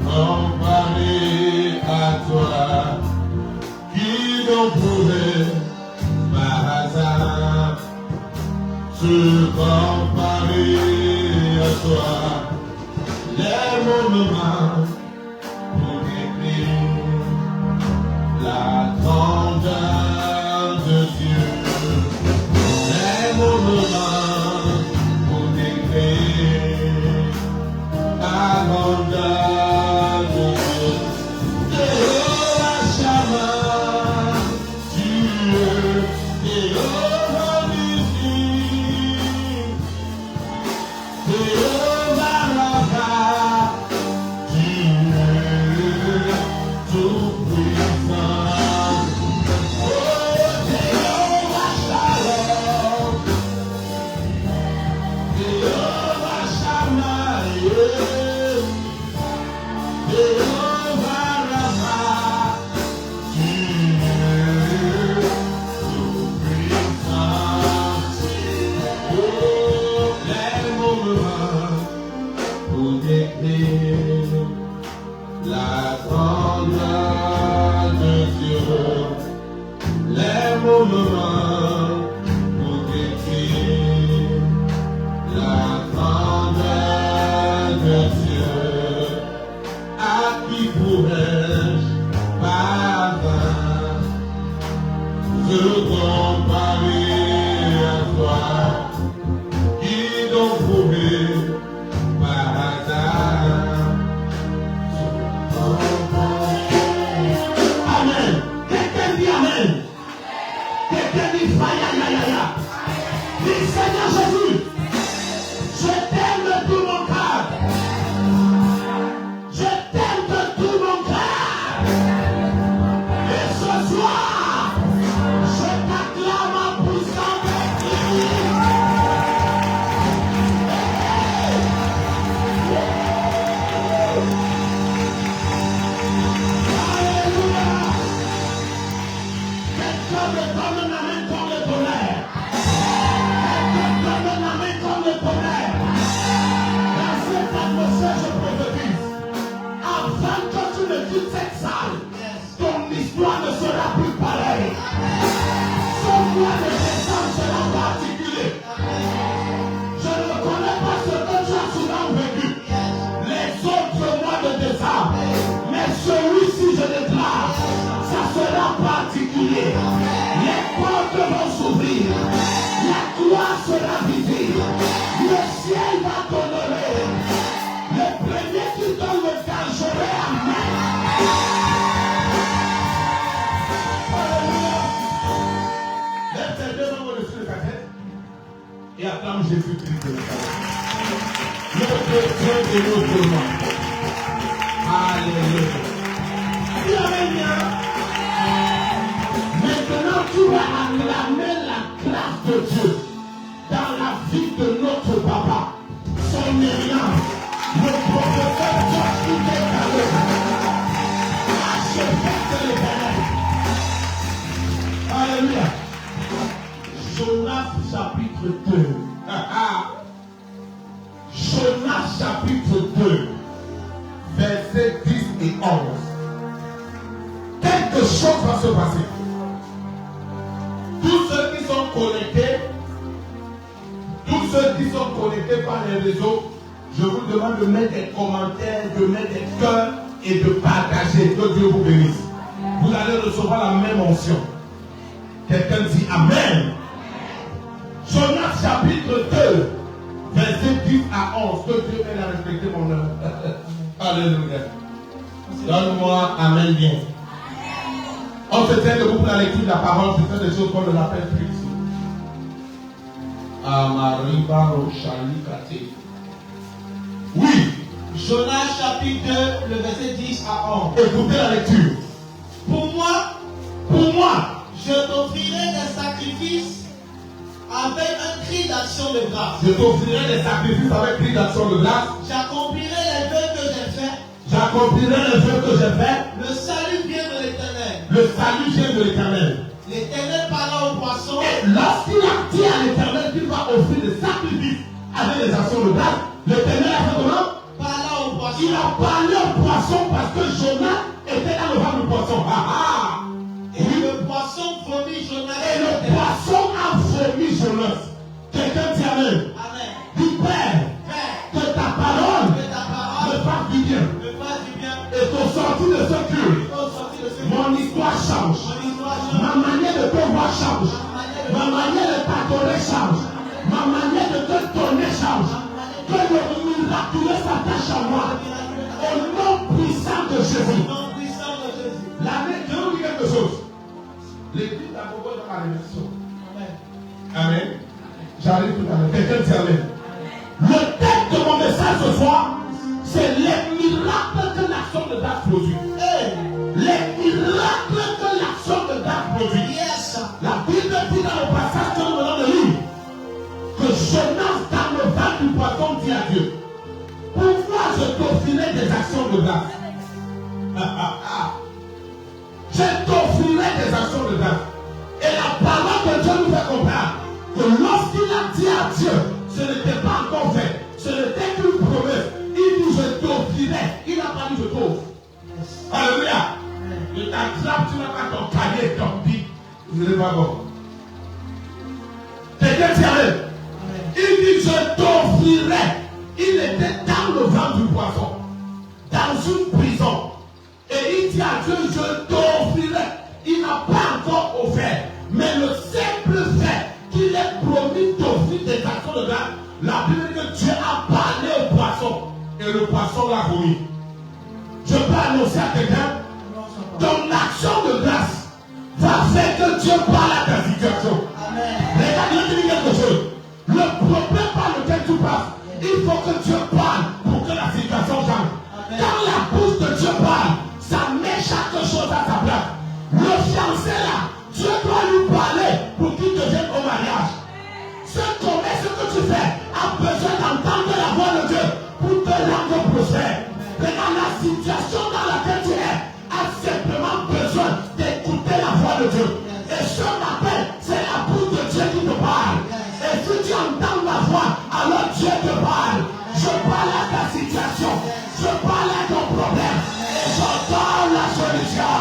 comparé à toi, qui donc pourrait par hasard se comparer à toi, les moments pour décrire la grandeur de Dieu, les moments pour décrire la grandeur de Dieu. Jéhovah Shammah, Dieu, Jéhovah Nissi, Jéhovah Rapha, Dieu tout-puissant. Oh, Jéhovah Shalom, Jéhovah Shammah, Jéhovah Rapha, Dieu tout-puissant. Oh, les moments pour décrire la grandeur de Dieu, les moments pour décrire la grandeur de Dieu, à qui pourrais-je par hasard se comparer à toi, qui donc pourrait par hasard se comparer. Amen. Quelqu'un dit Amen. Quelqu'un dit Faya. Dis Seigneur Jésus, je t'aime de tout mon cœur. Je t'aime de tout mon cœur. Et ce soir, je t'acclame en puissant d'esprit. Alléluia. Quelqu'un me donne la main comme le tonnerre. Quelqu'un donne la main comme le tonnerre. Dans cette atmosphère, je prophétise. Avant que tu ne quittes cette salle, ton histoire ne sera plus pareille. Son mois de décembre sera particulier. Je ne connais pas ce que tu as souvent vécu. Les autres mois de décembre. Mais celui-ci, je déclare, ça sera particulier. Les portes vont s'ouvrir. La gloire sera visible. Le ciel va t'honorer. Le premier qui donne le temps, je vais Amen. Alléluia. Lève tes deux mains au-dessus de ta tête et acclame Jésus-Christ de Nazareth. Notre Dieu et notre roi. Alléluia. Dis Amen bien. Maintenant, tu vas acclamer la grâce de Dieu dans la vie de notre papa, son éminent, le professeur Joshua Kekale, archevêque de l'Éternel. Alléluia. Jonas chapitre 2. Jonas chapitre 2, versets 10 et 11. Quelque chose va se passer. Tous ceux qui sont connectés par les réseaux, je vous demande de mettre des commentaires, de mettre des cœurs et de partager. Que Dieu vous bénisse. Vous allez recevoir la même onction. Quelqu'un dit Amen. Jonas chapitre 2, verset 10 à 11. Que Dieu m'aide à respecter mon œuvre. Alléluia. Donne-moi Amen bien. On se tient debout pour la lecture de la parole. C'est des choses qu'on l'appelle prière. Amariba Rochali Kate. Oui. Jonas chapitre 2, le verset 10 à 11. Écoutez la lecture. Pour moi, je t'offrirai des sacrifices avec un cri d'action de grâce. Je t'offrirai des sacrifices avec cri d'action de grâce. J'accomplirai les vœux que j'ai faits. Le salut vient de l'Éternel. L'Éternel parla au poisson. Et lorsqu'il a dit à l'Éternel qu'il va offrir des sacrifices avec des actions de grâce, l'Éternel a fait comment? Parla au poisson. Il a parlé au miraculeux s'attache à moi. Au nom puissant de Jésus. L'année, je vais vous dire quelque chose. L'église d'Agogo est dans la rémission. Amen. J'arrive tout à l'heure. Quelqu'un dit Amen. Le thème de mon message ce soir, c'est les miracles que l'action de grâce produit. Les miracles que l'action de grâce produit. La Bible dit dans le passage que nous venons de lire que Jonas dans le ventre du poisson dit à Dieu, pourquoi je t'offrirai des actions de grâce? Je t'offrirai des actions de grâce. Et la parole de Dieu nous fait comprendre que lorsqu'il a dit à Dieu, ce n'était pas encore fait, ce n'était qu'une promesse. Il dit je t'offrirai. Il n'a pas dit je t'offre. Alléluia. Il t'attrape, tu n'as pas ton cahier, ton pic. Vous n'êtes pas bon. Quelqu'un dit Amen. Il dit je t'offrirai. Il était dans le ventre du poisson, dans une prison. Et il dit à Dieu, je t'offrirai. Il n'a pas encore offert. Mais le simple fait qu'il ait promis d'offrir des actions de grâce, la Bible dit que Dieu a parlé au poisson. Et le poisson l'a promis. Je peux annoncer à quelqu'un, ton action de grâce va faire que Dieu parle à ta situation. Regarde, je te dis quelque chose. Le problème par lequel tu passes, il faut que Dieu parle pour que la situation change. Quand la bouche de Dieu parle, ça met chaque chose à sa place. Le fiancé là, Dieu doit lui parler pour qu'il devienne au mariage. Ce commerce que tu fais a besoin d'entendre la voix de Dieu pour te rendre prospère. Regarde, la situation dans laquelle tu es a simplement besoin d'écouter la voix de Dieu. Et ce matin, c'est la bouche de Dieu qui te parle. Et si tu entends ma voix, alors Dieu te parle. Je parle à ta situation. Je parle à ton problème. Et j'entends la solution.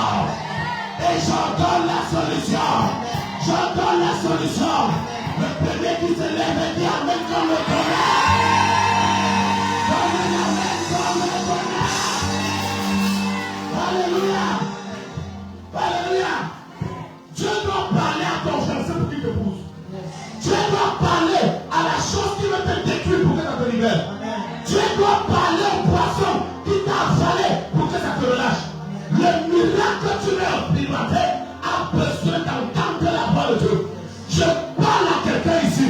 Et j'entends la solution. J'entends la solution. Le premier qui se lève et dit Amen comme le tonnerre. Amen comme le tonnerre. Alléluia. Alléluia. Dieu doit parler à ton fiancé pour qu'il te pousse. Dieu doit parler à la chose qui veut te détruire pour que ça te libère. Dieu doit parler au poisson qui t'a avalé pour que ça te relâche. Le miracle que tu veux expérimenter a besoin d'entendre la voix de Dieu. Je parle à quelqu'un ici.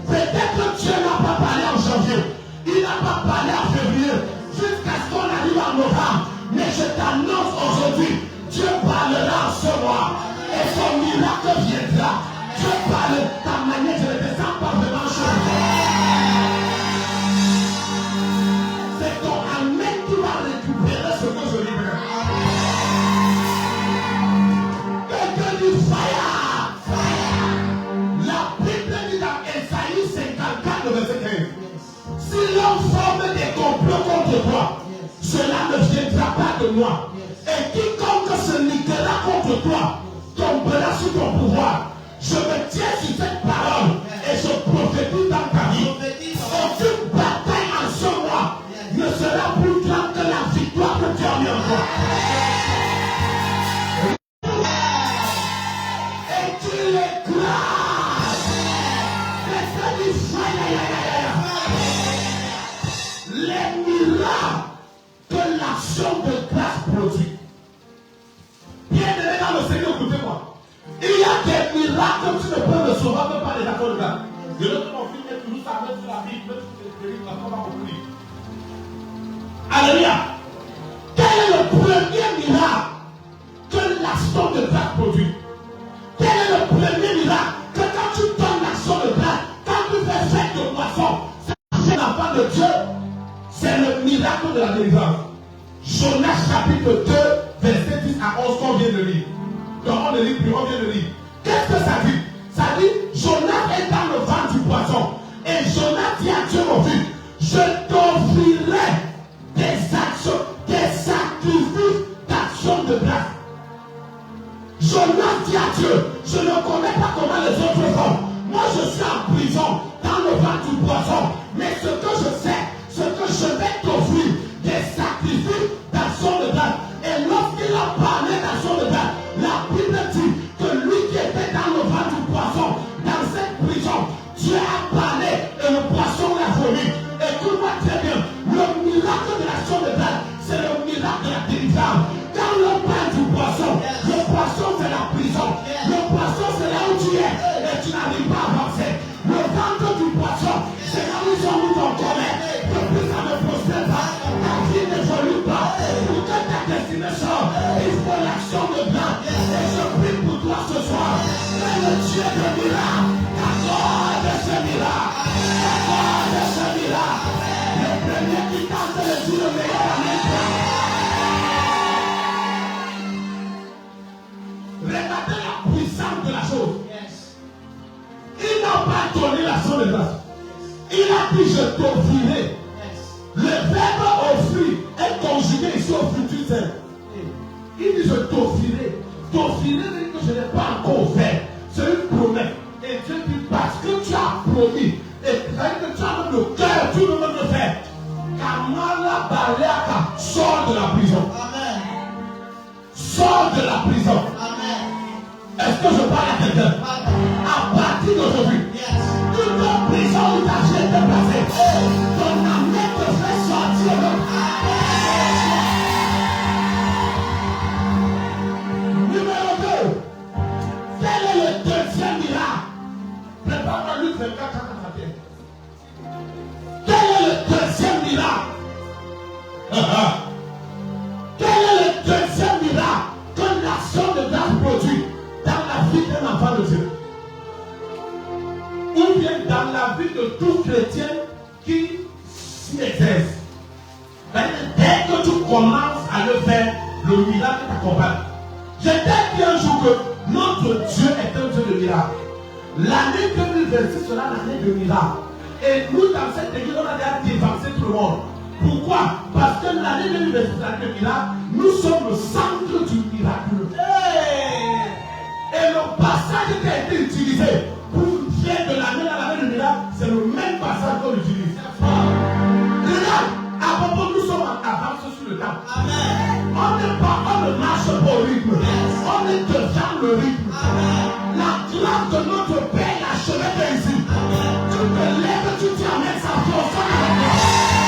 Peut-être que Dieu n'a pas parlé en janvier. Il n'a pas parlé en février. Jusqu'à ce qu'on arrive en novembre. Mais je t'annonce aujourd'hui, Dieu parlera en ce mois. Et son miracle viendra. Dieu parle, ta manière de le descendre par devant changer. C'est ton Amen qui va récupérer ce que je libère. Quelqu'un dit fire. Fire. La Bible dit dans Esaïe 54, le verset 15. Si l'on forme des complots contre toi, cela ne viendra pas de moi. Et quiconque se niquera contre toi tombera sous ton pouvoir. Je me tiens sur cette parole et je prophétise dans ta vie. Aucune bataille en ce mois ne sera plus grande que la victoire que tu as mis en toi. Et tu l'écrases. Les miracles que l'action de grâce produit. Bien-aimé dans le Seigneur, écoutez-moi. Il y a des miracles que tu ne peux recevoir même pas les accords de grâce. Je ne mon fils est toujours sa main sur la vie, même si c'est terrible, on va compris. Alléluia. Quel est le premier miracle que l'action de grâce produit? Quel est le premier miracle que quand tu donnes l'action de grâce, quand tu fais fête de poisson, c'est l'enfant de Dieu, c'est le miracle de la délivrance. Jonas chapitre 2, verset 10 à 11 qu'on vient de lire. Donc on ne lit plus, on vient de lire. Qu'est-ce que ça dit? Ça dit, Jonas est dans le ventre du poisson. Et Jonas dit à Dieu, mon fils, je t'offrirai des actions, des sacrifices d'action de grâce. Jonas dit à Dieu, je ne connais pas comment les autres font. Moi je suis en prison, dans le ventre du poisson. Mais ce que je sais, c'est que je vais t'offrir des sacrifices d'action de grâce. Et lorsqu'il a parlé d'action de grâce, la Bible dit que lui qui était dans le ventre du poisson, dans cette prison, Dieu a parlé et le poisson l'a vomi. Écoute-moi très bien, le l'action de grâce, c'est le miracle de la délivrance. Quand on parle du poisson, le poisson c'est la prison. Le poisson c'est là où tu es et tu n'arrives pas à avancer. Le ventre du poisson, c'est là où ils ont mis ton commerce. Depuis ça ne prospère pas, ta vie n'évolue pas. Pour que ta destination, il faut l'action de grâce. Et je prie pour toi ce soir. Que le Dieu de miracle t'accorde ce miracle. T'accorde ce miracle. Le premier qui tente le dit le meilleur en même temps. Regardez la puissance de la chose. Il n'a pas donné l'action de grâce. Il a dit je t'offrirai. Le verbe offrir est conjugué ici au futur simple. Il dit je t'offrirai. T'offrirai veut dire que je n'ai pas encore fait. C'est une promesse. Et Dieu dit parce que tu as promis. Et que tu as même le cœur, tu veux même le faire. Kamala Baleaka sort de la prison. Amen. Sort de la prison. Amen. Est-ce que je parle à quelqu'un? À partir d'aujourd'hui, toute prison où ta vie était placée, ton amour te fait sortir. Numéro 2. Quel est le deuxième miracle? Prépare-moi Luc 24, 41. Quel est le deuxième miracle? Quel est le deuxième miracle que l'action de grâce produit dans la vie d'un enfant de Dieu? Ou bien dans la vie de tout chrétien qui s'y exerce. Dès que tu commences à le faire, le miracle t'accompagne. Je t'ai dit un jour que notre Dieu est un Dieu de miracle. L'année 2026 sera l'année de miracle. Et nous, dans cette église, on a déjà dévancé tout le monde. Pourquoi? Parce que l'année 2026 c'est l'année de miracle. Nous sommes le centre du miracle. Et le passage qui a été utilisé pour faire de l'année à l'année de miracle, c'est le même passage qu'on utilise. Regarde, à propos, nous sommes en avance sur le temps. Amen. On ne marche pas au rythme. On est devant le rythme. La grâce de notre Père, la chemin de ici. Tu te lèves, tu t'amènes sa force.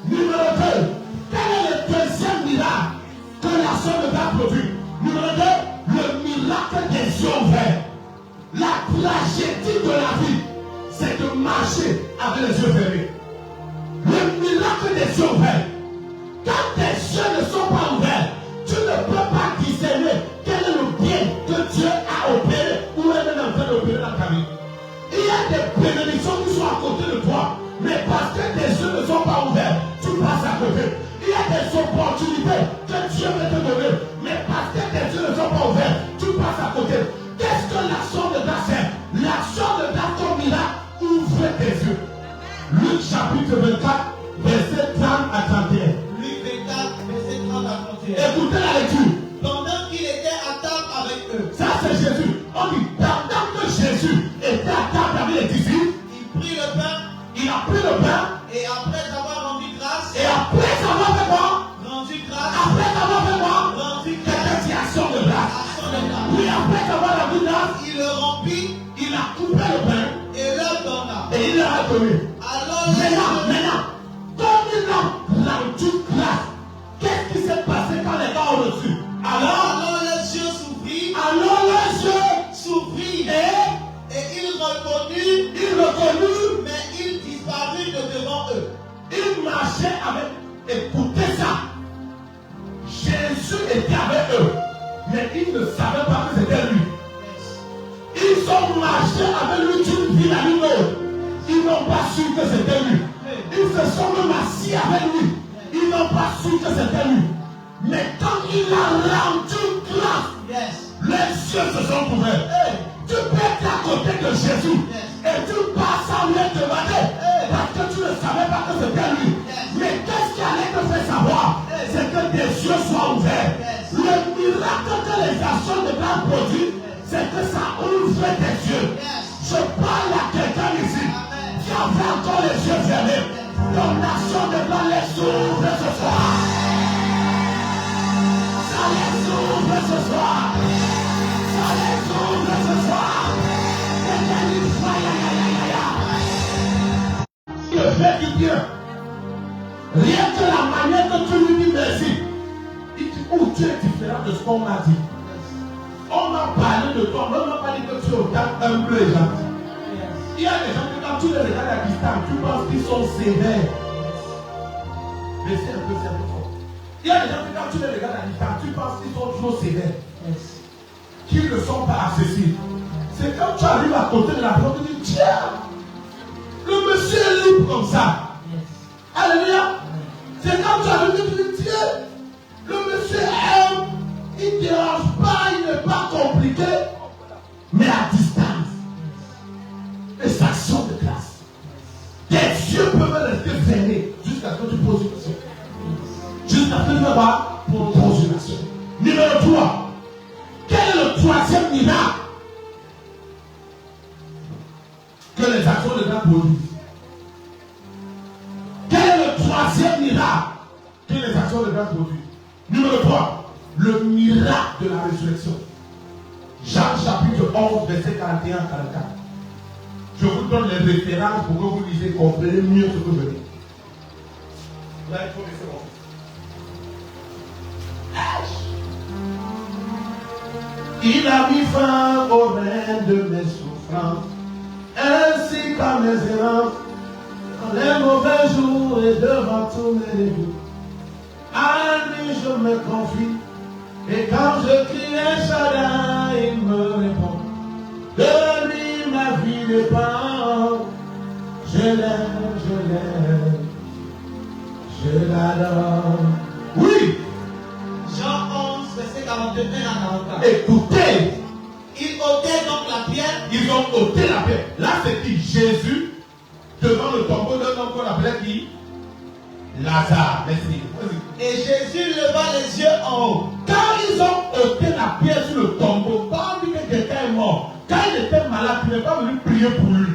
Numéro 2. Quel est le deuxième miracle que l'action de grâce produit? Numéro 2. Le miracle des yeux ouverts. La tragédie de la vie, c'est de marcher avec les yeux fermés. Le miracle des yeux ouverts. Quand tes yeux ne sont pas ouverts, tu ne peux pas discerner quel est le bien que Dieu a opéré ou est en train d'opérer dans ta vie. Il y a des bénédictions qui sont à côté de toi, mais parce que tes yeux ne sont pas ouverts, tu passes à côté. Il y a des opportunités que Dieu veut te donner, mais parce que tes yeux ne sont pas ouverts, tu passes à côté. Qu'est-ce que l'action de grâce fait? L'action de grâce comme miracle ouvre tes yeux. Luc chapitre 24, verset 30 à 31. Luc 24, verset 30 à 31. Écoutez la lecture. Pendant qu'il était à table avec eux, Ça c'est Jésus. On dit, pendant que Jésus était à table avec les disciples, il prit le pain il a pris le pain et après avoir rendu grâce, et après avoir fait quoi? rendu grâce, Après avoir fait quoi? rendu Quelqu'un grâce, dit action de grâce. action de grâce. Oui, après avoir rendu grâce, Il le remplit il a coupé le pain et leur donna. et il leur a donné. Alors, Maintenant, comme il a rendu grâce, qu'est-ce qui s'est passé quand les gars ont reçu? alors les yeux s'ouvrirent, Alors les yeux s'ouvrirent et il reconnut, il reconnut, mais il disparut de devant eux. il marchait avec, écoutez ça, Jésus était avec eux, mais ils ne savaient pas que c'était lui. Ils ont marché avec lui d'une ville à une autre. Ils n'ont pas su que c'était lui. Ils se sont même assis avec lui. Ils n'ont pas su que c'était lui. Mais quand il a rendu grâce, les yeux se sont ouverts. Tu peux être à côté de Jésus et tu passes à lui demander parce que tu ne savais pas que c'était lui. Mais qu'est-ce qui allait te faire savoir? C'est que tes yeux soient ouverts. Le miracle que les actions de grâce produisent, c'est que ça ouvre tes yeux. Je parle à quelqu'un ici qui avait encore les yeux fermés. Ton action de grâce les ouvre ce soir. Ça les ouvre ce soir. Ça les ouvre ce soir. Quelqu'un dit, fait du bien. Rien que la manière que tu lui dis merci. Il dit, oh, tu es différent de ce qu'on m'a dit. On m'a parlé de toi, mais on m'a pas dit que tu es autant humble et gentil. Il y a des gens que quand tu les regardes à distance, tu penses qu'ils sont sévères. Mais c'est un peu fort. Il y a des gens que quand tu les regardes à distance, tu penses qu'ils sont toujours sévères. Qu'ils ne sont pas accessibles. C'est quand tu arrives à côté de la porte, tu dis, tiens, le monsieur est libre comme ça. Alléluia. C'est quand tu arrives, tu dis, tiens, le monsieur aime, il ne dérange pas, il n'est pas compliqué, mais à distance. Les actions de grâce. Tes yeux peuvent rester fermés jusqu'à ce que tu poses une question. Jusqu'à ce que tu vas poser une action. Numéro 3. Quel est le troisième miracle que les actions de grâce produisent? Quel est le troisième miracle que les actions de grâce produisent? Numéro 3. Le miracle de la résurrection. Jean chapitre 11, verset 41 à 44. Je vous donne les références pour que vous lisiez, comprenez mieux ce que je dis. Là, il faut laisser mon fils. Il a mis fin au règne de mes souffrances, ainsi qu'à mes errances, dans les mauvais jours et devant tous mes débuts. À lui je me confie, et quand je crie un Shaddai, il me répond. De lui ma vie dépend. Je l'aime, je l'adore. Oui. Jean 11, verset 41 à 44. Écoutez. Ils ôtaient donc la pierre. Ils ont ôté la pierre. Là, c'est qui? Jésus, devant le tombeau d'un homme qu'on appelait qui? Lazare. Merci. Et Jésus leva les yeux en haut. Quand ils ont ôté la pierre sur le tombeau, quand on dit que quelqu'un est mort, quand il était malade, il n'est pas venu prier pour lui.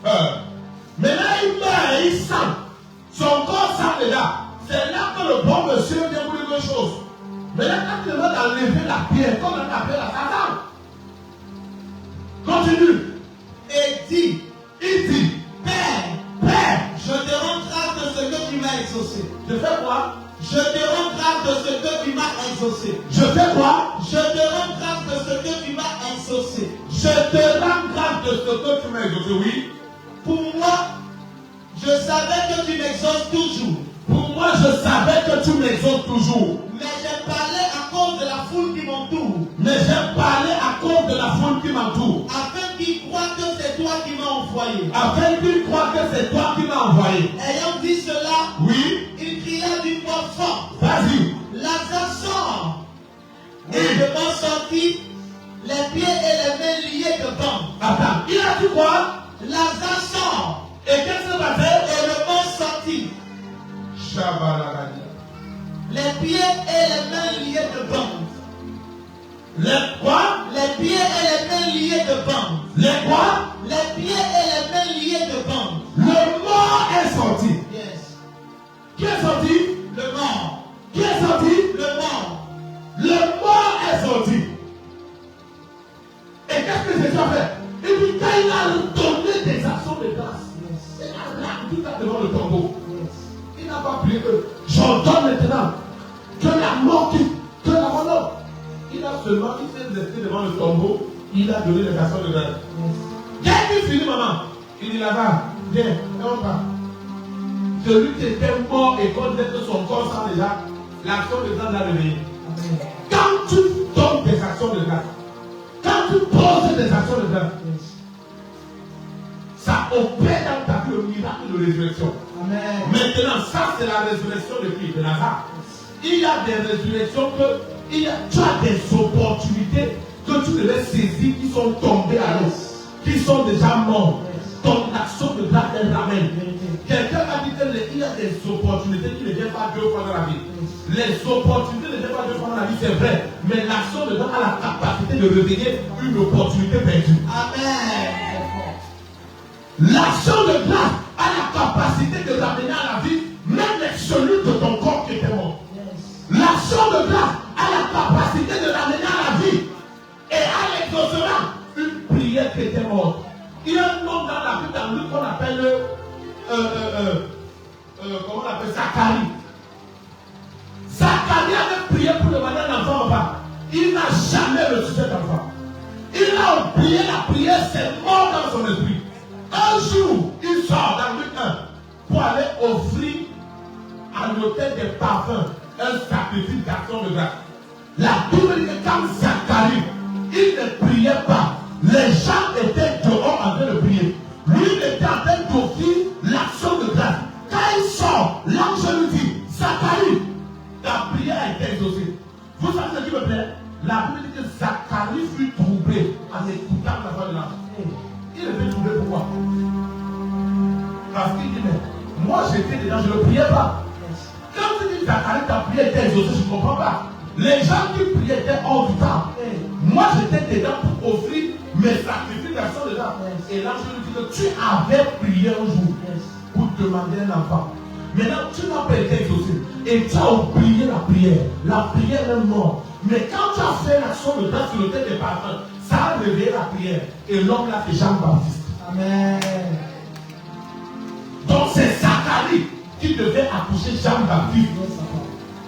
Maintenant, il meurt et il sent. Son corps sent déjà. C'est là que le bon monsieur vient pour lui deux choses. Maintenant, quand il demande d'enlever la pierre, comme on appelle la Satan. Continue. Et dit, Il dit, Père, je te rends grâce de ce que tu m'as exaucé. je fais quoi? Je te rends grâce de ce que tu m'as exaucé. Je fais quoi? Je te rends grâce de ce que tu m'as exaucé. Je te rends grâce de ce que tu m'as exaucé, oui. Pour moi, je savais que tu m'exauces toujours. Pour moi, je savais que tu m'exauces toujours. Mais j'ai parlé à cause de la foule qui m'entoure. Mais j'ai parlé à cause de la foule qui m'entoure. Afin qu'ils croient que c'est toi qui m'as envoyé. Afin qu'ils croient que c'est toi qui m'as envoyé. Ayant dit cela, Oui. il cria d'une voix forte. Vas-y. Lazare sort. Et Oui. devant sortit, les pieds et les mains liés de bandes. Attends. Il a dit quoi? Lazare sort. Et qu'est-ce qui s'est passé? Et le mort sortit. Shabalagadi. Les pieds et les mains liés de bandes. Les quoi? Les pieds et les mains liés de bandes. Les quoi? Les pieds et les mains liés de bandes. Le mort est sorti. Yes. Qui est sorti? Le mort. Qui est sorti? Le mort. Le mort est sorti. Et qu'est-ce que Jésus a fait? Il dit, quand il a donné des actions de grâce, il a rendu ça devant le tombeau. Il n'a pas prié que j'ordonne maintenant que la mort quitte, que la mort non. Il a seulement, il s'est resté devant le tombeau, il a donné des actions de grâce. Dès qu'il finit, maman, il dit là-bas, viens, on va. Celui qui était mort et qu'on disait que son corps sent déjà, l'action de grâce l'a réveillé. Quand tu donnes des actions de grâce, quand tu poses des actions de grâce, ça opère dans ta vie le miracle de résurrection. Amen. Maintenant, ça c'est la résurrection de qui? De Lazare. Il y a des résurrections que tu as des opportunités que tu devais saisir qui sont tombées à l'eau, qui sont déjà morts. Ton action de grâce elle ramène. Quelqu'un a dit qu'il y a des opportunités qui ne viennent pas deux fois dans la vie. Les opportunités ne viennent pas deux fois dans la vie, c'est vrai. Mais l'action de grâce a la capacité de réveiller une opportunité perdue. Amen. L'action de grâce a la capacité de ramener à la vie même les cellules de ton corps qui étaient mortes. L'action de grâce a la capacité de ramener à la vie et à l'exaucement une prière qui était morte. Il y a un nom dans la Bible qu'on appelle comment on appelle Zacharie. Zacharie avait prié pour demander un enfant ou pas. Il n'a jamais reçu cet enfant. Il a oublié la prière, c'est mort dans son esprit. Un jour, il sort dans Luc 1 pour aller offrir à l'autel des parfums un sacrifice d'action de grâce. La Bible dit que quand Zacharie, il ne priait pas, les gens étaient dehors en train de prier. Lui, il était en train d'offrir l'action de grâce. Quand il sort, l'ange lui dit, Zacharie, ta prière a été exaucée. Vous savez ce qui me plaît? La Bible dit que Zacharie fut troublé en écoutant la voix de l'ange. Il était troublé pourquoi? Parce qu'il dit, mais moi j'étais dedans, je ne priais pas. Quand tu dis Zacharie, ta prière était exaucée, je ne comprends pas. Les gens qui priaient étaient hors du temps. Moi j'étais dedans pour offrir mes sacrifices d'action de grâce. Et l'ange lui dit que tu avais prié un jour pour demander un enfant. Maintenant, tu n'as pas été exaucé. Et tu as oublié la prière. La prière est morte. Mais quand tu as fait l'action de grâce sur le thème des parfums, ça a réveillé la prière. Et l'homme là, c'est Jean-Baptiste. Amen. Donc c'est Zacharie qui devait accoucher Jean-Baptiste.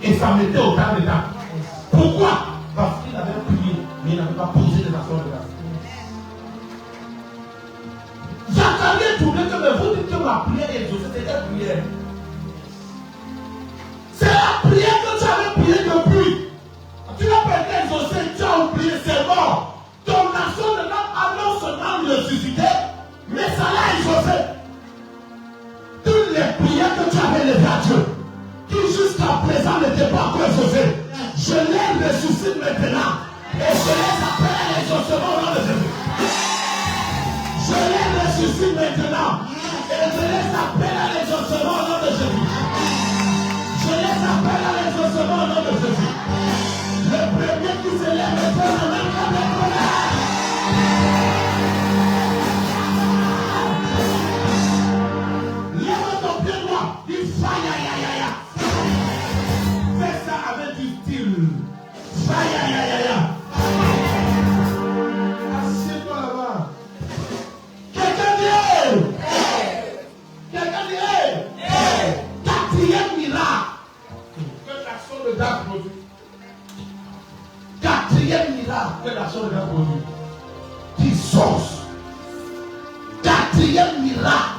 Et ça mettait autant de temps. Pourquoi? Parce qu'il avait prié, mais il n'avait pas posé des actions de grâce. Zacharie est troublé que vous dites que ma prière est exaucée, c'est quelle prière? C'est la prière que tu avais priée depuis. Tu n'as pas été exaucé, tu as oublié, c'est mort. Ton action de grâce a non seulement ressuscité, mais ça l'a exaucé. Toutes les prières que tu avais levées à Dieu, qui jusqu'à présent n'étaient pas encore exaucées, je les ressuscite maintenant. Et je les appelle à l'exaucement au nom de Jésus. Je les ressuscite maintenant. Et je les appelle à l'exaucement au nom de Jésus. Je les appelle à l'exaucement au nom de Jésus. Le premier qui se lève est un homme comme le colère. Lève ton pied droit. Dis faya ya ya ya. Fais ça avec du style. Faya ya ya ya. Assieds-toi là-bas. Quelqu'un dit. Quelqu'un dit. Quatrième miracle. Que l'action de grâce produit. Quatrième miracle que l'action de grâce produit. Puissance. Quatrième miracle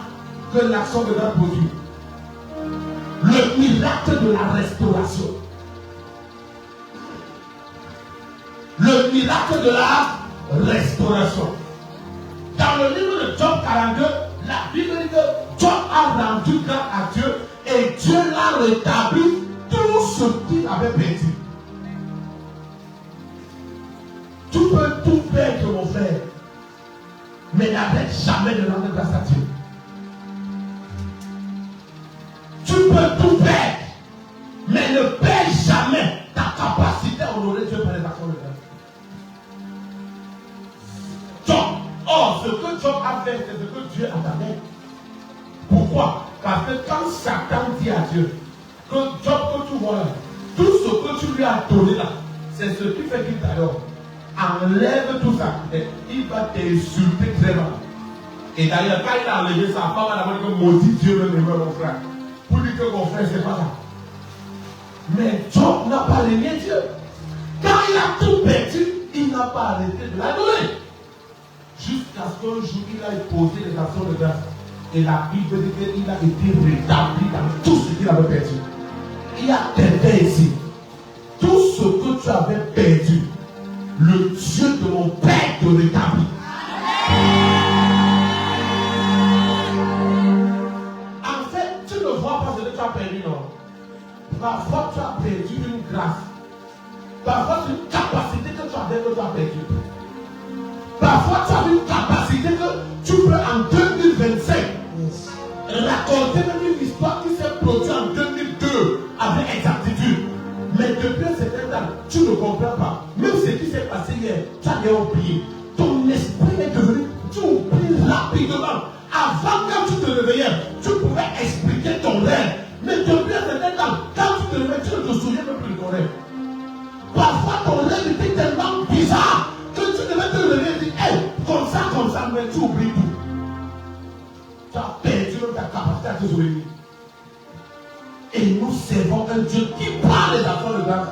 que l'action de grâce produit. Le miracle de la restauration. Le miracle de la restauration. Dans le livre de Job 42, la Bible dit que Job a rendu grâce à Dieu et Dieu l'a rétabli tout ce qu'il avait perdu. Tu peux tout perdre, mon frère, mais n'arrête jamais de rendre grâce à Dieu. Tu peux tout perdre, mais ne perds jamais ta capacité à honorer Dieu par les actions de grâce. Job, ce que Job a fait, c'est ce que Dieu attendait. Pourquoi? Parce que quand Satan dit à Dieu que Job, que tu vois là, tout ce que tu lui as donné là, c'est ce qui fait qu'il t'adore. Enlève tout ça, et il va t'insulter très mal. Et d'ailleurs, quand il a enlevé sa femme, elle a dit que maudit Dieu même mon frère. Pour dire que mon frère, c'est pas ça. Mais Job n'a pas aimé Dieu. Quand il a tout perdu, il n'a pas arrêté de l'adorer. Jusqu'à ce qu'un jour, il a posé les actions de grâce. Et la Bible dit qu'il a été rétabli dans tout ce qu'il avait perdu. Il a t'aidé ici. Tout ce que tu avais perdu, le Dieu de mon Père te rétablit. En fait, tu ne vois pas ce que tu as perdu, non? Parfois, tu as perdu une grâce. Parfois, c'est une capacité que tu avais que tu as perdu. Parfois, tu as une capacité que tu peux en 2025 raconter même une histoire qui s'est produite en 2002 avec exactitude. Mais depuis un certain temps, tu ne comprends pas. Même ce qui s'est passé hier, tu as déjà oublié. Ton esprit est devenu, tu oublies rapidement. Avant, quand tu te réveillais, tu pouvais expliquer ton rêve. Mais depuis un certain temps, quand tu te réveilles, tu ne te souviens même plus de ton rêve. Parfois, ton rêve était tellement bizarre que tu devais te réveiller et dire, hey, comme ça, mais tu oublies tout. Tu as perdu réduit même ta capacité à te souvenir. Et nous servons un Dieu qui, par les actions de grâce,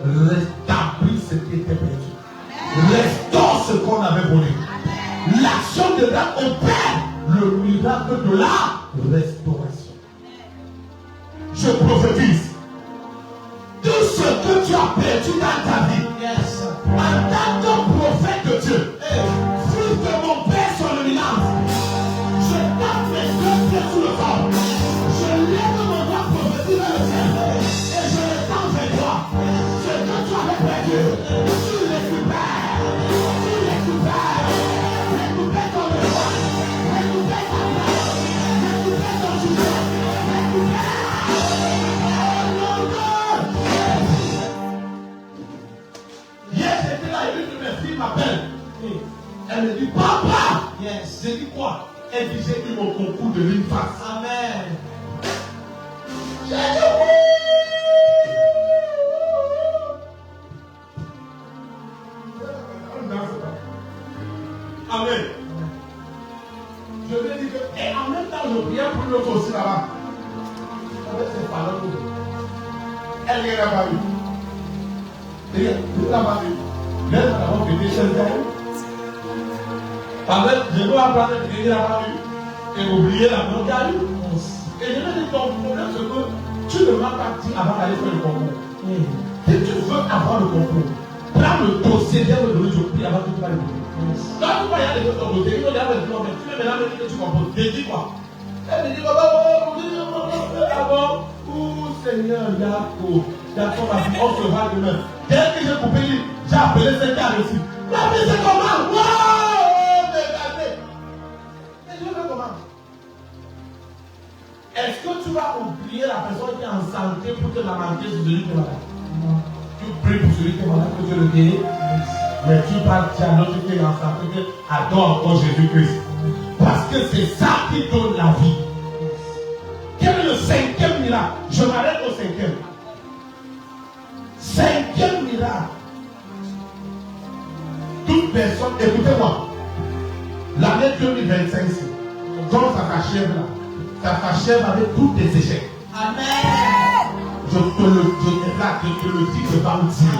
rétablit ce qui était perdu. Restaure ce qu'on avait volé. L'action de grâce opère le miracle de la restauration. Je prophétise. Tout ce que tu as perdu dans ta vie, en tant que prophète de Dieu, fils de mon Père son éminence, je tape mes deux pieds sous le corps. Je lève mon doigt prophétique vers le ciel et je le tends vers toi. Ce que tu avais perdu, tu récupères. Tu récupères. Récupère ton devoir. Récupère ta place. Récupère ton jugement. Récupère. Hier, j'étais là et une de mes filles m'appelle. Elle me dit, papa. Yes. J'ai dit quoi? Elle dit, j'ai eu mon concours de ligne face. Amen. J'ai dit oui. Amen. Je lui ai dit que, et en même temps, je priais pour l'autre aussi là-bas. Avec ses parents. Elle ne l'a pas vu. Elle ne l'a pas vu. Même avant que tu sois là. Je dois apprendre à créer la parole et oublier la montagne. Et je me dis, ton problème, c'est que tu ne m'as pas dit avant d'aller faire le concours. Si tu veux avoir le concours, prends le dossier, viens me donner, je prie avant que tu vas le concours. Quand tu vas y aller de ton dossier, il faut dire, tu veux maintenant me dire que tu composes. J'ai dit quoi? Elle me dit, papa, avant, Seigneur, Jacob, on se va demain. Dès que j'ai coupé, j'ai appelé cette gars ici. La vie, c'est comment? Wow! Est-ce que tu vas oublier la personne qui est en santé pour te la manquer sur celui qui est malade? Non. Tu pries pour celui qui est malade que Dieu le guérit. Mais tu parles à l'autre qui est en santé que adore encore Jésus-Christ. Parce que c'est ça qui donne la vie. Quel est le cinquième miracle? Je m'arrête au cinquième. Cinquième miracle. Toute personne, écoutez-moi. L'année 2025, quand ça s'achève là, ça s'achève avec tous tes échecs. Amen. Je te le dis, je vais le dire.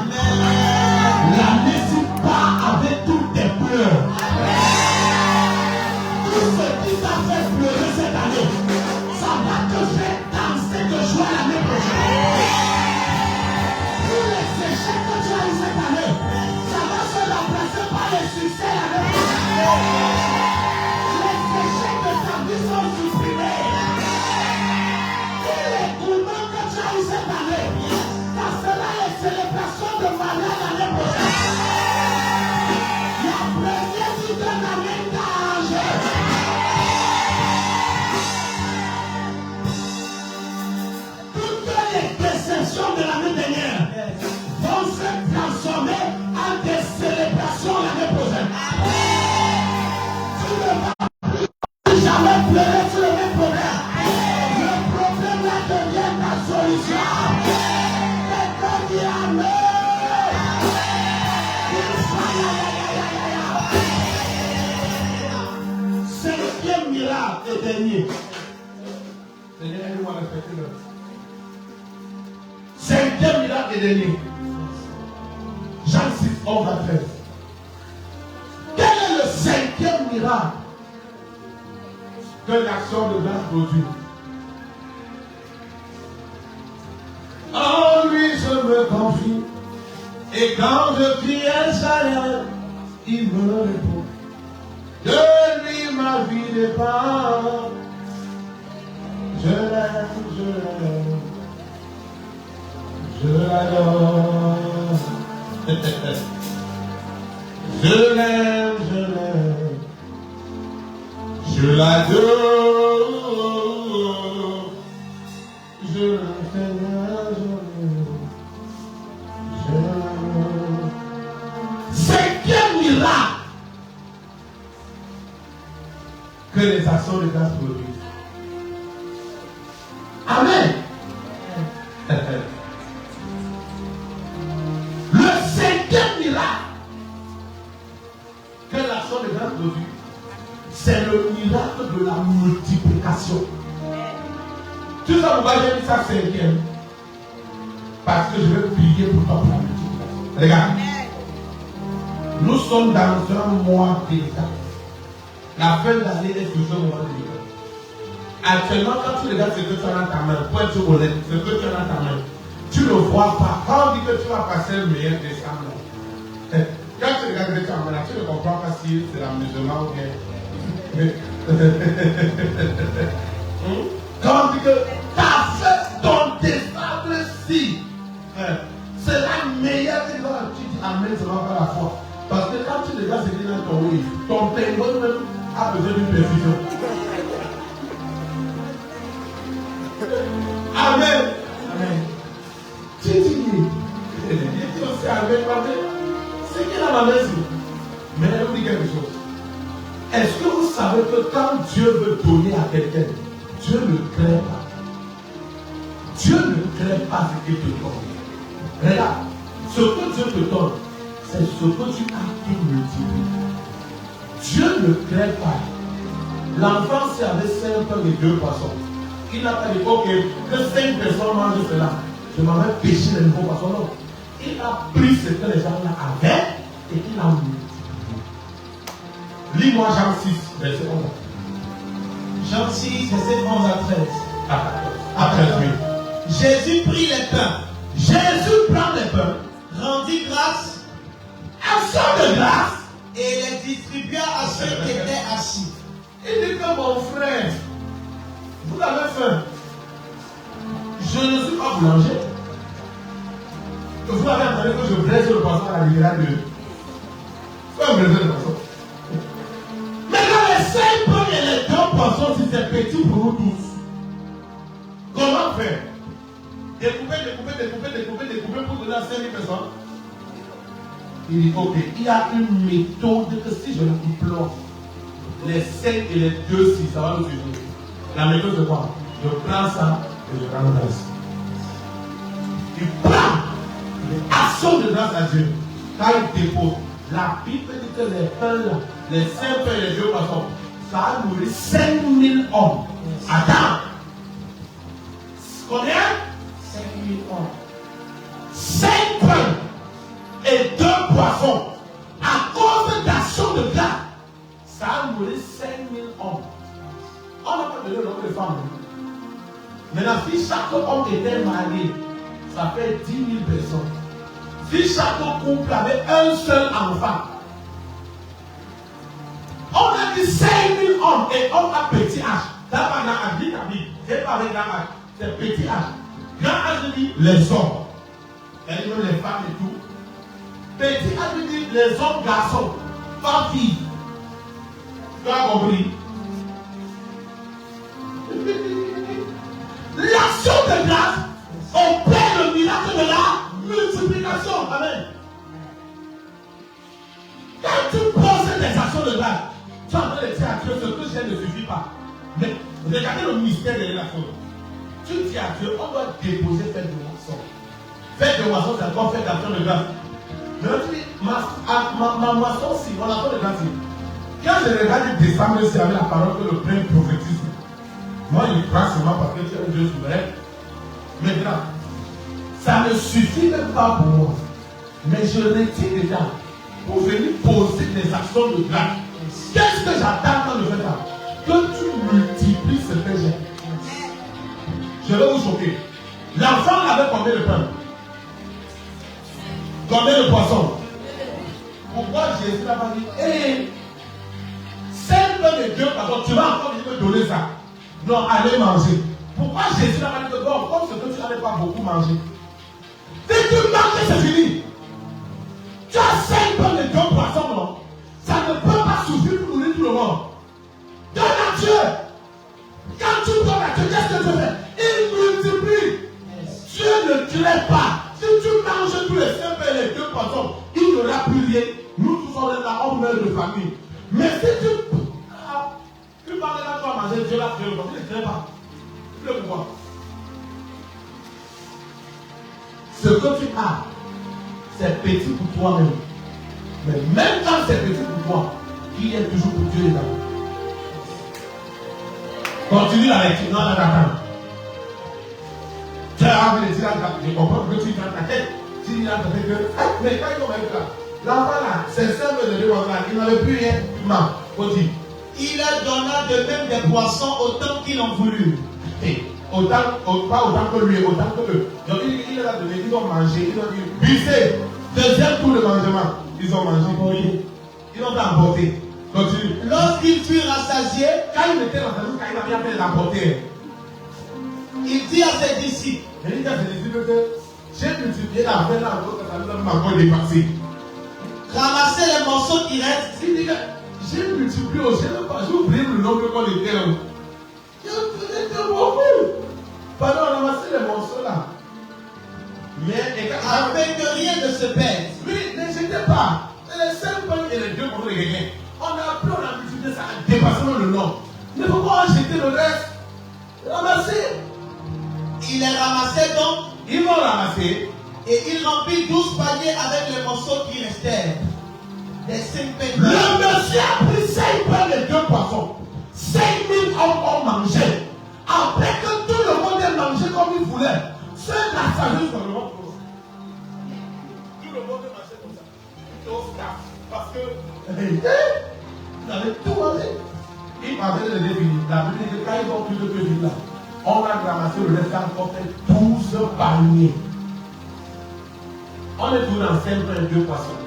L'année s'y part avec tous tes pleurs. Tout ce qui t'a fait pleurer cette année, ça va te faire danser de joie l'année prochaine. Tous les échecs que tu as eu cette année, ça va se remplacer par les succès l'année prochaine. Les échecs de ta vie sont supprimés. Tous les gourmands que tu as eu cette année, ça sera les célébrations de mariage l'année prochaine. La première vie d'un année d'âge. Toutes les déceptions de l'année dernière vont se transformer en des célébrations l'année prochaine. Tu ne vas plus jamais pleurer sur le même problème. Le problème là devient ta solution. Quelqu'un dit Amen. Cinquième miracle et dernier. Seigneur, aide-moi à respecter le. Cinquième miracle et dernier. Jean 6, 11 à 13. Quel est le cinquième miracle que l'action de grâce produit? En lui je me confie. Et quand je crie un salaire, il me répond. De lui ma vie dépend. Je l'aime, je l'aime. Je l'adore. Je l'aime, je l'aime. Je l'adore. Je l'aime, je l'aime. Cinquième miracle que les actions de grâce produisent. Amen. Le cinquième miracle que l'action de grâce produit, c'est le miracle de la multiplication. consécration. Tu sais pourquoi j'ai mis ça cinquième? Parce que je veux prier pour ton famille. Regarde. Nous sommes dans un mois délicat. La fin de l'année est toujours un mois délicat. Actuellement, quand tu regardes ce que tu as dans ta main, pour être honnête, ce que tu as dans ta main, tu ne vois pas. Quand on dit que tu vas passer le meilleur décembre, quand tu regardes ce que tu as en main, tu ne comprends pas si c'est l'amusement ou bien. Quand on dit que tu as fait ton décembre-ci, c'est la meilleure chose que tu dis amen seulement par la foi. Parce que quand tu regardes ce qui est dans ton oui, ton pingouin même a besoin d'une perfusion. Amen. Amen. Tu dis, dis aussi amen. C'est qui est dans ma maison. Mais elle vous dit quelque chose. Est-ce que vous savez que quand Dieu veut donner à quelqu'un, Dieu ne crée pas. Dieu ne crée pas ce qu'il te donne. Regarde, ce que Dieu te donne, c'est ce que tu as qui multiplie. Dieu ne crée pas. L'enfant, c'est avec 5 pains et 2 poissons. Il n'a pas dit, ok, que 5 personnes mangent cela. Je m'en vais pêcher les nouveaux poissons. Non. Il a pris ce que les gens avaient et il a multiplié. Lis-moi Jean 6, verset 11. Jean 6, verset 11 à 13. À 13, oui. Jésus prit les pains. Jésus prend les pains, Rendit grâce. action de grâce. Et les distribua à ceux qui étaient assis. Il dit que mon frère, vous avez faim. Je ne suis pas boulanger. Vous avez entendu que je blesse le poisson à la rivière de. Faut me blesser le poisson. Maintenant, les 5 pains et les 2 poissons, si c'est petit pour nous tous. Comment faire? Découper pour donner à 5000 personnes. Il dit, ok, il y a une méthode que si je l'implore, les 5 et les 2, si ça va nous suffire. La méthode c'est quoi? Je prends ça et je prends le reste. Il prend l'action de grâce à Dieu. Quand il dépose, la Bible dit que les pains là, les 5 pains et les 2 poissons, ça a nourri 5000 hommes. Attends. Combien? 5000 hommes. 5 pains et 2 poissons. À cause d'action de grâce, ça a nourri 5000 hommes. On n'a pas donné le nombre de femmes. Maintenant, si chaque homme était marié, ça fait 10 000 personnes. Si chaque couple avait un seul enfant, on a dit 5 000 hommes et hommes à petit âge. Ça va dans la vie, c'est pas avec grand âge, c'est petit âge. Grand âge dit les hommes, et même les femmes et tout. Petit âge dit les hommes, garçons, femmes, filles. Tu as compris? L'action de grâce opère le miracle de la multiplication. Amen. Quand tu poses des actions de grâce, tu es en train de dire à Dieu ce que j'ai ne suffit pas. Mais regardez le mystère de la chose. Tu dis à Dieu, on doit déposer faire de moisson. Faire de moisson, c'est encore faire d'action de grâce. Mais là, tu dis, ma moisson, si, mon action de grâce, quand je regarde décembre, c'est avec la parole que le plein prophétisme. Moi, je crois seulement parce que tu es un Dieu souverain. Maintenant, ça ne suffit même pas pour moi. Mais je retire déjà pour venir poser des actions de grâce. Qu'est-ce que j'attends quand je fais ça? Que tu multiplies ce que j'ai. Je vais vous choquer. L'enfant avait combien de pain? Combien de poissons? Pourquoi Jésus n'a pas dit, hé, 5 pains et 2 poissons, tu vas encore me donner ça? Non, allez manger. Pourquoi Jésus n'a pas dit que bon, comme ce que tu n'allais pas beaucoup manger? Si tu manges, c'est fini. Tu as 5 pains et 2 poissons, non? Ça ne peut pas suffire pour nourrir tout le monde. Donne à Dieu. Quand tu donnes à Dieu, qu'est-ce que tu fais? Il multiplie. Dieu ne crée pas. Si tu manges tous les 5 pains et les 2 poissons, il n'y aura plus rien. Nous tous sommes là, on meurt de famille. Mais si tu parles là, tu vas manger, Dieu l'a créé, il ne crée pas. Le pouvoir. Ce que tu as, c'est petit pour toi-même. Mais même quand c'est petit pour toi, il est toujours pour Dieu là. Continue la lecture. Non, attends. Tu as envie de dire, je comprends que tu prends ta tête. Tu dis là, que. Mais quand ils vont mettre là, l'enfant là, c'est simple de dire, il n'avait plus rien. Non, continue. Il leur donna de même des poissons autant qu'ils en voulu. Pas autant que lui, autant que eux. Donc il leur a donné, ils ont mangé, ils ont dit, buffet. Deuxième tour de mangement, ils ont mangé. Ils ont emporté. Continue. Lorsqu'ils furent rassasiés, Quand il était dans sa vie, quand il avait fait l'emporter, il dit à ses disciples, il dit à ses disciples que j'ai multiplié la veine là encore, ça m'a encore dépassé. ramassez les morceaux qui restent. Il dit que j'ai multiplié, j'ai oublié le nombre qu'on était. J'ai beaucoup. Pendant on a ramassé les morceaux là. Mais Afin que rien ne se perde. oui, ne jetez pas. Les 5 pommes et les 2 morceaux de quelqu'un. On a pris, on a multiplié ça, a dépassé le nombre. Mais pourquoi jeter le reste? Ramasser. Il les ramassait donc Ils vont ramasser. et il remplit 12 paniers avec les morceaux qui restèrent. Des 5 pains. Le monsieur a pris 5 pains et 2 poissons. 5000 hommes ont mangé. Après que tout le monde ait mangé comme il voulait, c'est la sagesse dans le monde. Tout le monde a mangé comme ça. Parce que vous avez tout mangé. Il m'avait le défi. La Bible dit que quand ils ont plus de vie là, on va ramasser le reste encore fait 12 paniers. On est toujours dans 5 pains et 2 poissons.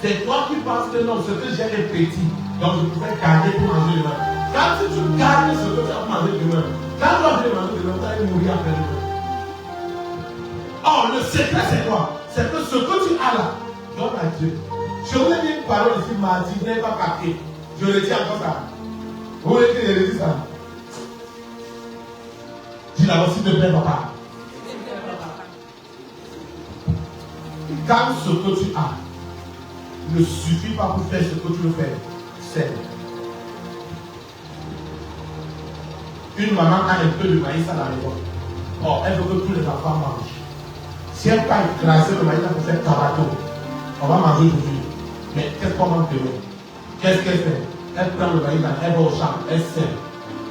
C'est toi qui penses que non, ce que j'ai est petit, donc je pouvais garder pour manger demain. Quand tu gardes ce que tu as mangé demain, quand tu vas manger demain, tu vas mourir après demain. Or, le secret c'est quoi? C'est que ce que tu as là, donne à Dieu. Je voulais dire une parole ici, mardi, je n'ai pas capté. Je le dis encore ça. Vous voulez que je le dise ça? Dis d'abord s'il te plaît, papa. Quand ce que tu as ne suffit pas pour faire ce que tu veux faire, c'est une maman a un peu de maïs à la maison. Or, elle veut que tous les enfants mangent. Si elle pas écraser le maïs pour faire tabato, on va manger aujourd'hui. Mais qu'est-ce qu'on mange demain? Qu'est-ce qu'elle fait? Elle prend le maïs, elle va au champ, elle sème.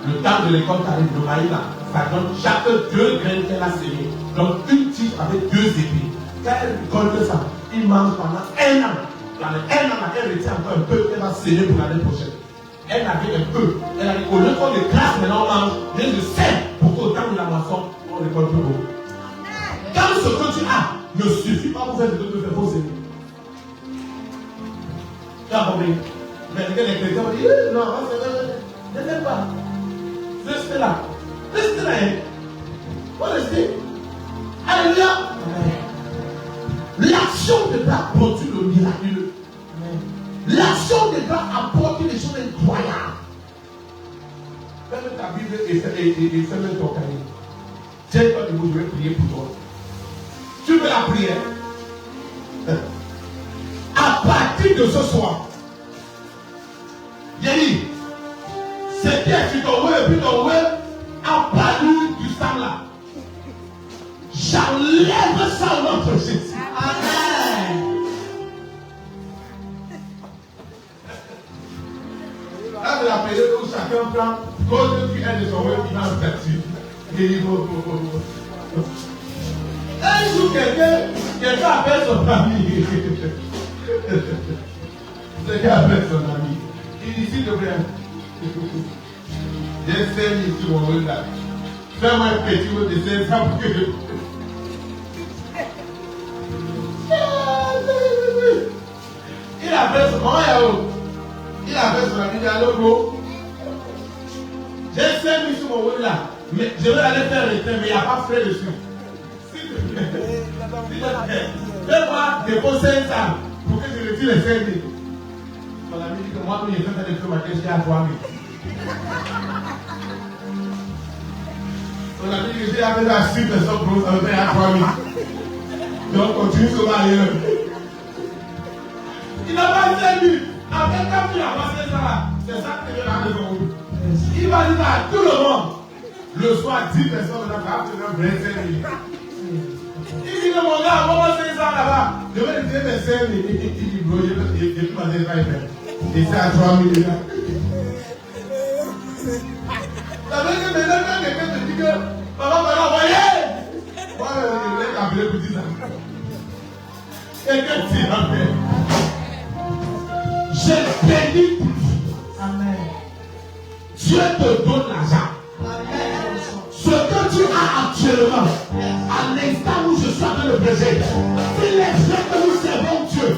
Le temps de l'école arrive, le maïs là, ça donne chaque 2 graines qu'elle a sémées. Donc une tige avec 2 épis. Quand elle récolte ça, il mange pendant 1 an. Dans les 1 an, elle retient encore un peu, elle va sémer pour l'année prochaine. Elle avait un peu. Elle a dit, au lieu qu'on écrase, maintenant on mange, mais je sème pour qu'au temps de la moisson, on récolte plus beau. Quand ce que tu as ne suffit pas pour faire ce que tu fais, il faut sémer. Tu as compris? Mais les chrétiens vont dire, non, ne fais pas. Restez là. Restez là. Faut rester. Alléluia. L'action de Dieu produit le miraculeux. L'action de Dieu apporte des choses incroyables. Ferme ta Bible et ferme ton cahier. Tiens-toi debout, je vais prier pour toi. Tu veux la prière? À partir de ce soir, Yéli, c'est bien sur ton web, puis ton web, à partir du sang là, j'enlève ça au nom de Jésus. Amen. Là, c'est la période où chacun prend cause qui est de son web, il va se faire dessus. Et il faut. Un jour, quelqu'un appelle son ami. Quelqu'un appelle son ami. Il dit, s'il te plaît, j'ai 5 000 sur mon web là. Fais-moi un petit mot de 500 pour que je. Il appelle son ami. Il appelle son ami. Il dit, allô, bro. J'ai 5 000 sur mon web là. Mais je vais aller faire le train, mais il n'y a pas frais dessus. S'il te plaît, fais-moi déposer ça pour que je retire les 5 000. Mon ami dit que moi, quand j'ai fait des trucs matin, j'étais à 3 000. Mon ami dit que j'ai appelé à 6 personnes pour ça me fait à 3 000. Donc, continue sur ma ailleurs. Il n'a pas 5 000. Après, quand tu as passé ça là, c'est ça que tu veux la maison. Il va dire à tout le monde. Le soir, 10 personnes là, tu as 25 000. Il dit que mon gars, comment c'est ça là-bas? Je vais lui dire mes 5 000. Il dit, bro, j'ai plus ma tête à faire. Et c'est à 3 000 là. Ça veut dire que maintenant, quand quelqu'un te dit que papa m'a envoyé. Moi, je vais appeler pour dire ça. Quelqu'un dit Amen. Je bénis pour vous. Amen. Dieu te donne l'argent. Amen. Ce que tu as actuellement, à l'instant où je suis en train de prêcher, si les gens que nous servons Dieu,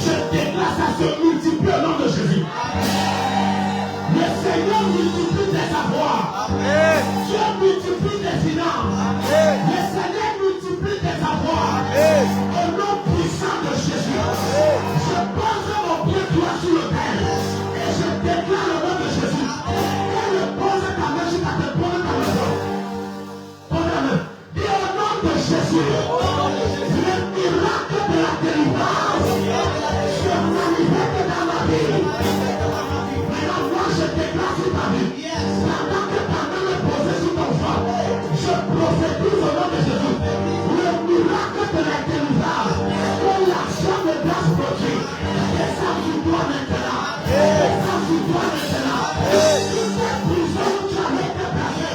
je déclare ça se multiplie au nom de Jésus. Le Seigneur multiplie tes avoirs. Dieu multiplie tes finances. Le Seigneur multiplie tes avoirs. Au nom puissant de Jésus, je pose mon pied droit sur le terre et je déclare le nom de Jésus. Et je pose ta main jusqu'à te prendre ta maison. Dis au nom de Jésus, le miracle de la délivrance se manifeste dans ma vie. Maintenant, moi, je déclare sur ta vie. Pendant que ta main est posée sur ton front, je prophétise au nom de Jésus. Le miracle de la délivrance, que l'action de grâce produit, descend sur toi maintenant. Descend sur toi maintenant. Toute cette prison où tu avais été placé,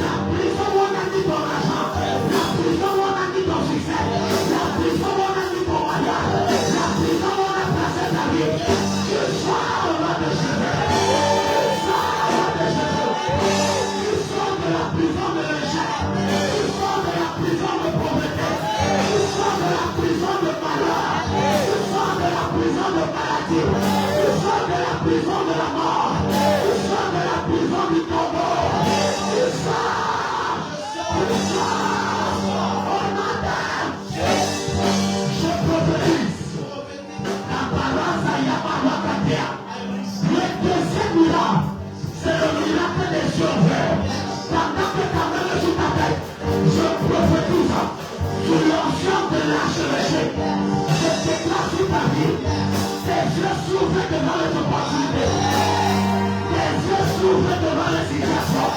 la prison où on a mis ton argent, la prison où on a mis ton succès, la prison où on a mis ton mariage, la prison où on a placé ta vie, tu sors au nom de Jésus. Tu sors au nom de Jésus. Tu sors de la prison de l'échec. Tu sors de la prison de pauvreté. Tu sors de la prison de malheur. Tu sors de la prison de maladie. Tu sors de la prison de la mort. Tu sors de la prison du tombeau. Tu sors. Tu sors. Au nom de Jésus. Je prophétise. La balance à Yamamakatea. Le deuxième miracle, c'est le miracle des yeux ouverts. Pendant que ta main est sur ta tête, je prophétise sous l'onction de l'archevêché. Je déclare sur ta vie, tes yeux s'ouvrent devant les opportunités. Tes yeux s'ouvrent devant les situations.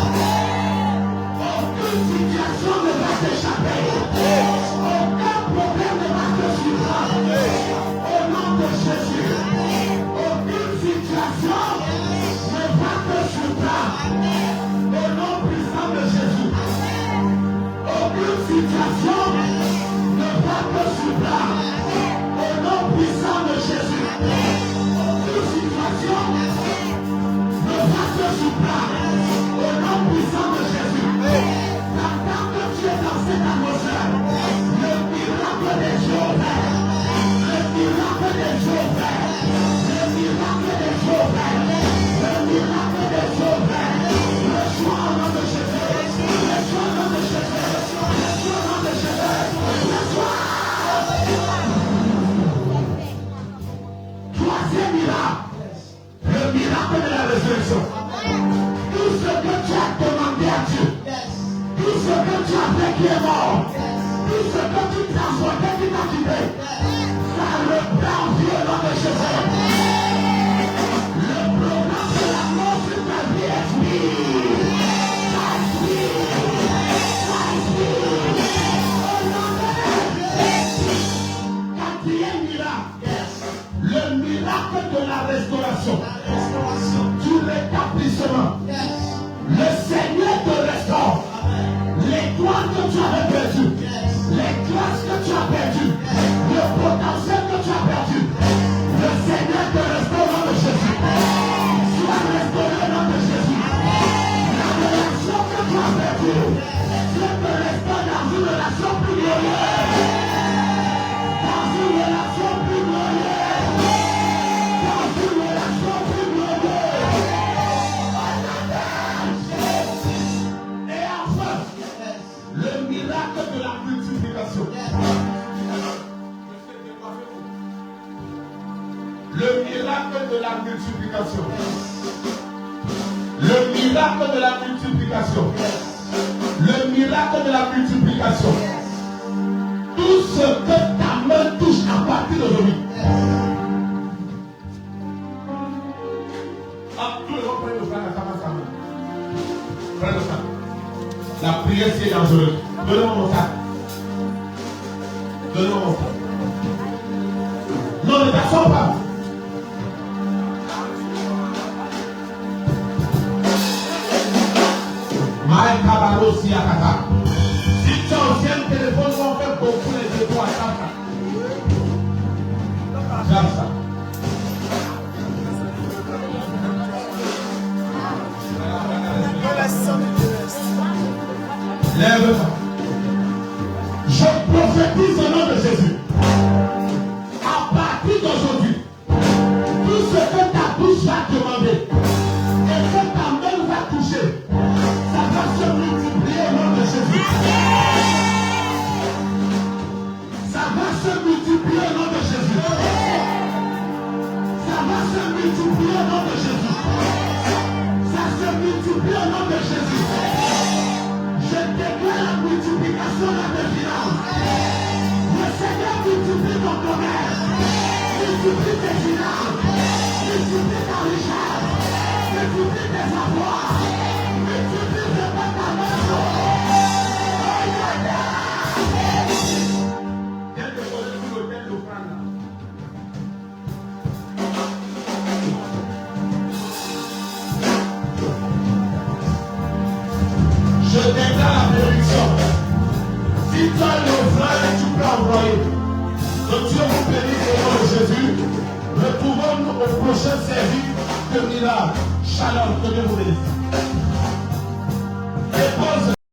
Aucune situation ne va t'échapper. Aucun problème ne va te surprendre. Au nom de Jésus, aucune situation ne va te surprendre. Au nom puissant de Jésus, aucune situation ne va te surprendre. Au nom puissant de Jésus, aucune situation ne va te surprendre. Au nom puissant de Jésus, pendant que tu es dans cette atmosphère, le miracle des yeux ouverts, le miracle des yeux ouverts, le miracle des yeux ouverts, le miracle des yeux ouverts, le choix au nom de Jésus, le choix au nom de Jésus, le choix au nom de Jésus, le choix. Troisième miracle, le miracle de la résurrection. Tout ce que tu as demandé à Dieu, tout ce que tu as fait qui est mort, tout ce que tu transportais qui t'a quitté, ça reprend vie au nom de Jésus. Le programme de la mort sur ta vie expire. Ça expire. Ça expire. Au nom de Jésus. Quatrième miracle, le miracle de la restauration, du rétablissement. Le Seigneur te restaure. Les gloires que tu avais perdues, les grâces que tu as perdues, le potentiel que tu as perdu, le Seigneur te restaure au nom de Jésus. Sois restauré au nom de Jésus. La relation que tu as perdue, Dieu te restaure dans une relation plus glorieuse. Dans une relation plus glorieuse. Dans une relation plus glorieuse. Et enfin, le miracle de la multiplication. Le miracle de la multiplication. Le miracle de la multiplication. Le miracle de la multiplication. Tout ce que ta main touche à partir d'aujourd'hui. Ah, tout le monde prend le sac à sa main. Prenez le sac. La prière, c'est dangereux. Donnez-moi mon sac. Donnez-moi mon sac. Non, ne t'assois pas. Si tu as aussi un téléphone, on fait beaucoup les étoiles. Regarde ça. Lève-toi. Je prophétise au nom de Jésus. À partir d'aujourd'hui, tout ce que ta bouche va demander et que ta main va toucher, ça va se multiplier au nom de Jésus. Ça va se multiplier au nom de Jésus. Ça va se multiplier au nom de Jésus. Ça se multiplie au nom de Jésus. Je déclare la multiplication de tes finances. Le Seigneur multiplie ton commerce. Multiplie tes finances. Multiplie ta richesse. Multiplie tes avoirs. Multiplie tes bâtiments. Viens de poser sur l'autel l'offrande. Je déclare la bénédiction. Si tu as l'offrande, tu peux envoyer. Que Dieu vous bénisse au nom de Jésus. Retrouvons-nous au prochain service de miracle. Shalom, que Dieu vous bénisse.